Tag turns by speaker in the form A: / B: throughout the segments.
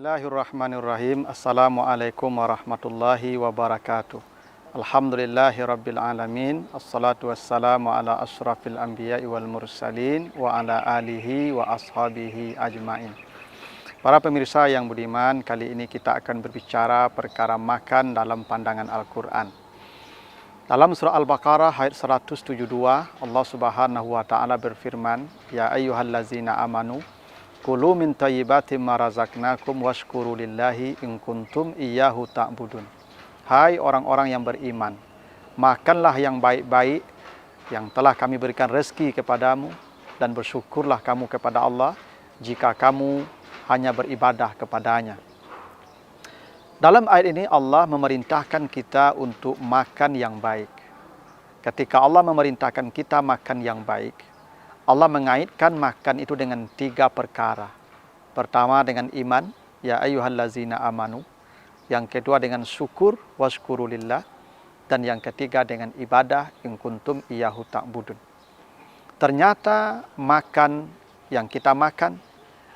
A: Bismillahirrahmanirrahim. Assalamualaikum warahmatullahi wabarakatuh. Alhamdulillahi rabbil alamin. Assalatu wassalamu ala ashrafil anbiya'i wal mursalin wa ala alihi wa ashabihi ajmain. Para pemirsa yang budiman, kali ini kita akan berbicara perkara makan dalam pandangan Al-Quran. Dalam surah Al-Baqarah ayat 172, Allah Subhanahu wa taala berfirman, "Ya ayyuhallazina amanu kulu min thayyibati ma razaqnakum washkuru lillahi in kuntum iyyahu ta'budun." Hai orang-orang yang beriman, makanlah yang baik-baik yang telah kami berikan rezeki kepadamu dan bersyukurlah kamu kepada Allah jika kamu hanya beribadah kepadanya. Dalam ayat ini Allah memerintahkan kita untuk makan yang baik. Ketika Allah memerintahkan kita makan yang baik, Allah mengaitkan makan itu dengan 3 perkara. Pertama dengan iman, ya ayyuhallazina amanu. Yang kedua dengan syukur, washkurulillah. Dan yang ketiga dengan ibadah, in kuntum iyyahu ta'budun. Ternyata makan yang kita makan,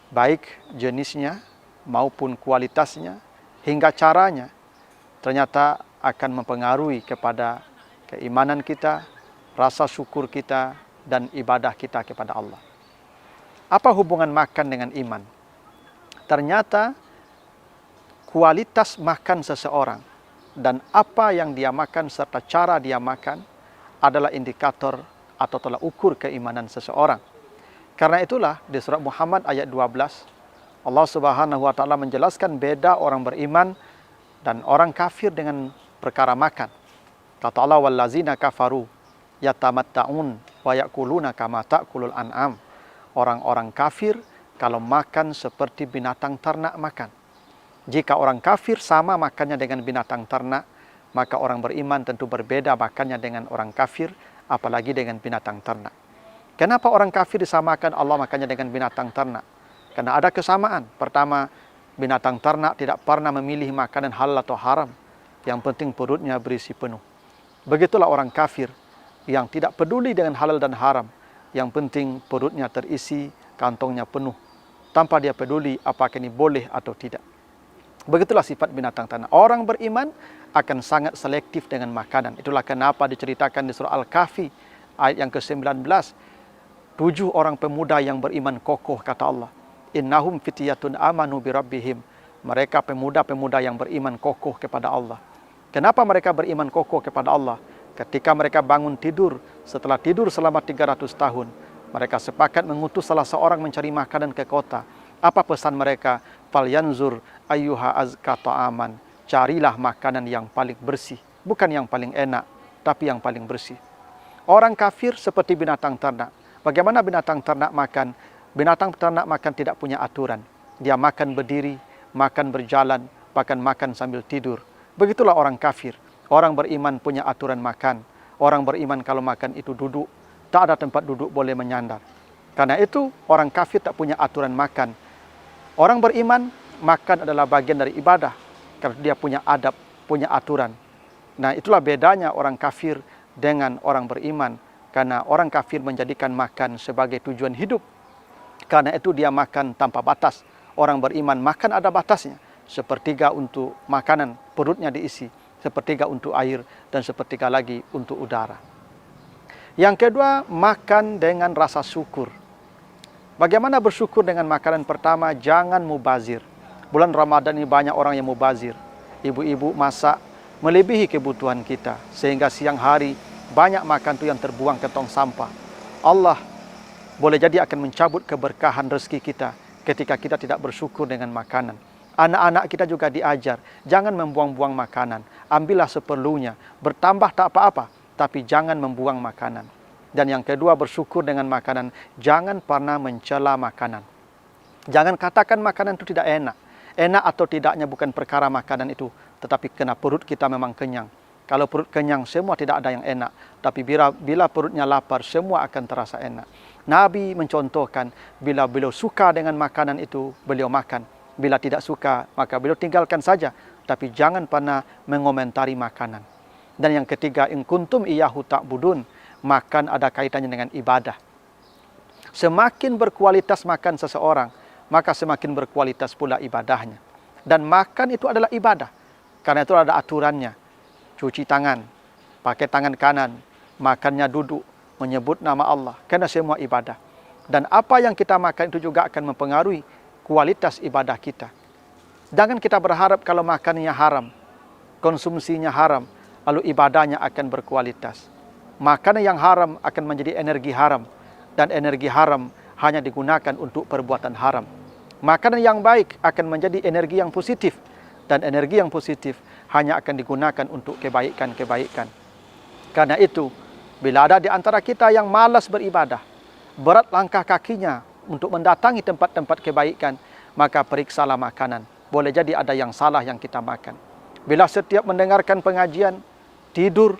A: baik jenisnya maupun kualitasnya, hingga caranya, ternyata akan mempengaruhi kepada keimanan kita, rasa syukur kita, dan ibadah kita kepada Allah. Apa hubungan makan dengan iman? Ternyata kualitas makan seseorang dan apa yang dia makan serta cara dia makan adalah indikator atau tolak ukur keimanan seseorang. Karena itulah di surat Muhammad ayat 12 Allah Subhanahu wa taala menjelaskan beda orang beriman dan orang kafir dengan perkara makan. Kata Allah, "Wallazina kafaru yatamatta'un wa ya'kuluna kama ta'kulul an'am." Orang-orang kafir kalau makan seperti binatang ternak makan. Jika orang kafir sama makannya dengan binatang ternak, maka orang beriman tentu berbeda makannya dengan orang kafir, apalagi dengan binatang ternak. Kenapa orang kafir disamakan Allah makannya dengan binatang ternak? Karena ada kesamaan. Pertama, binatang ternak tidak pernah memilih makanan halal atau haram. Yang penting perutnya berisi penuh. Begitulah orang kafir yang tidak peduli dengan halal dan haram. Yang penting perutnya terisi, kantongnya penuh. Tanpa dia peduli apakah ini boleh atau tidak. Begitulah sifat binatang tanah. Orang beriman akan sangat selektif dengan makanan. Itulah kenapa diceritakan di surah Al-Kahfi ayat yang ke-19. 7 orang pemuda yang beriman kokoh, kata Allah. Innahum fityatun amanu birabbihim. Mereka pemuda-pemuda yang beriman kokoh kepada Allah. Kenapa mereka beriman kokoh kepada Allah? Ketika mereka bangun tidur, setelah tidur selama 300 tahun, mereka sepakat mengutus salah seorang mencari makanan ke kota. Apa pesan mereka? Falyanzur ayyuha azka ta'aman. Carilah makanan yang paling bersih. Bukan yang paling enak, tapi yang paling bersih. Orang kafir seperti binatang ternak. Bagaimana binatang ternak makan? Binatang ternak makan tidak punya aturan. Dia makan berdiri, makan berjalan, bahkan makan sambil tidur. Begitulah orang kafir. Orang beriman punya aturan makan. Orang beriman kalau makan itu duduk. Tak ada tempat duduk, boleh menyandar. Karena itu orang kafir tak punya aturan makan. Orang beriman, makan adalah bagian dari ibadah. Karena dia punya adab, punya aturan. Nah, itulah bedanya orang kafir dengan orang beriman. Karena orang kafir menjadikan makan sebagai tujuan hidup. Karena itu dia makan tanpa batas. Orang beriman makan ada batasnya. Sepertiga untuk makanan, perutnya diisi. Sepertiga untuk air, dan sepertiga lagi untuk udara. Yang kedua, makan dengan rasa syukur. Bagaimana bersyukur dengan makanan? Pertama, jangan mubazir. Bulan Ramadan ini banyak orang yang mubazir. Ibu-ibu masak melebihi kebutuhan kita. Sehingga siang hari banyak makan itu yang terbuang ke tong sampah. Allah boleh jadi akan mencabut keberkahan rezeki kita ketika kita tidak bersyukur dengan makanan. Anak-anak kita juga diajar, jangan membuang-buang makanan. Ambillah seperlunya, bertambah tak apa-apa, tapi jangan membuang makanan. Dan yang kedua, bersyukur dengan makanan. Jangan pernah mencela makanan. Jangan katakan makanan itu tidak enak. Enak atau tidaknya bukan perkara makanan itu, tetapi kena perut kita memang kenyang. Kalau perut kenyang, semua tidak ada yang enak. Tapi bila perutnya lapar, semua akan terasa enak. Nabi mencontohkan, bila beliau suka dengan makanan itu, beliau makan. Bila tidak suka, maka beliau tinggalkan saja. Tapi jangan pernah mengomentari makanan. Dan yang ketiga, in kuntum iyyahu ta'budun. Makan ada kaitannya dengan ibadah. Semakin berkualitas makan seseorang, maka semakin berkualitas pula ibadahnya. Dan makan itu adalah ibadah. Karena itu ada aturannya. Cuci tangan, pakai tangan kanan, makannya duduk, menyebut nama Allah. Karena semua ibadah. Dan apa yang kita makan itu juga akan mempengaruhi kualitas ibadah kita. Jangan kita berharap kalau makannya haram, konsumsinya haram, lalu ibadahnya akan berkualitas. Makanan yang haram akan menjadi energi haram. Dan energi haram hanya digunakan untuk perbuatan haram. Makanan yang baik akan menjadi energi yang positif. Dan energi yang positif hanya akan digunakan untuk kebaikan-kebaikan. Karena itu, bila ada di antara kita yang malas beribadah, berat langkah kakinya untuk mendatangi tempat-tempat kebaikan, maka periksalah makanan. Boleh jadi ada yang salah yang kita makan. Bila setiap mendengarkan pengajian, tidur,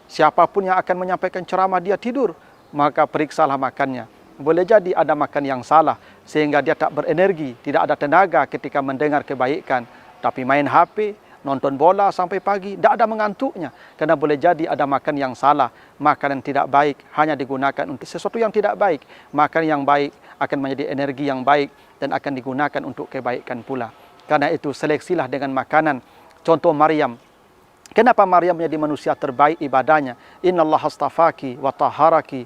A: siapapun yang akan menyampaikan ceramah dia tidur, maka periksalah makannya. Boleh jadi ada makan yang salah, sehingga dia tak berenergi, tidak ada tenaga ketika mendengar kebaikan. Tapi main HP, nonton bola sampai pagi, tidak ada mengantuknya. Karena boleh jadi ada makan yang salah, makanan tidak baik, hanya digunakan untuk sesuatu yang tidak baik. Makan yang baik akan menjadi energi yang baik, dan akan digunakan untuk kebaikan pula. Karena itu seleksilah dengan makanan. Contoh Maryam. Kenapa Maryam menjadi manusia terbaik ibadahnya? Innallaha astafaki wa taharaki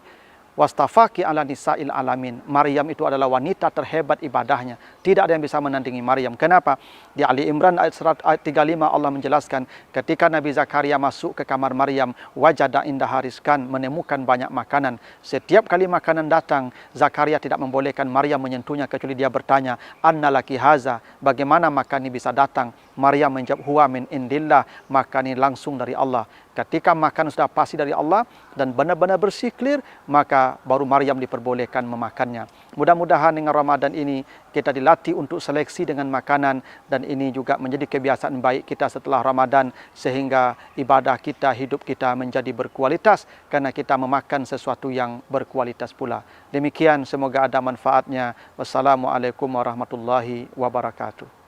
A: wastafaki ala nisa'il alamin. Maryam itu adalah wanita terhebat ibadahnya. Tidak ada yang bisa menandingi Maryam. Kenapa? Di Ali Imran ayat 35 Allah menjelaskan, ketika Nabi Zakaria masuk ke kamar Maryam, wajada indaha rizkan, menemukan banyak makanan. Setiap kali makanan datang, Zakaria tidak membolehkan Maryam menyentuhnya kecuali dia bertanya, anna laki haza, bagaimana makan ini bisa datang? Maryam menjawab, huwa min indillah, makan ini langsung dari Allah. Ketika makan sudah pasti dari Allah dan benar-benar bersih clear, maka baru Maryam diperbolehkan memakannya. Mudah-mudahan dengan Ramadan ini kita dilatih untuk seleksi dengan makanan, dan ini juga menjadi kebiasaan baik kita setelah Ramadan, sehingga ibadah kita, hidup kita menjadi berkualitas karena kita memakan sesuatu yang berkualitas pula. Demikian, semoga ada manfaatnya. Wassalamualaikum warahmatullahi wabarakatuh.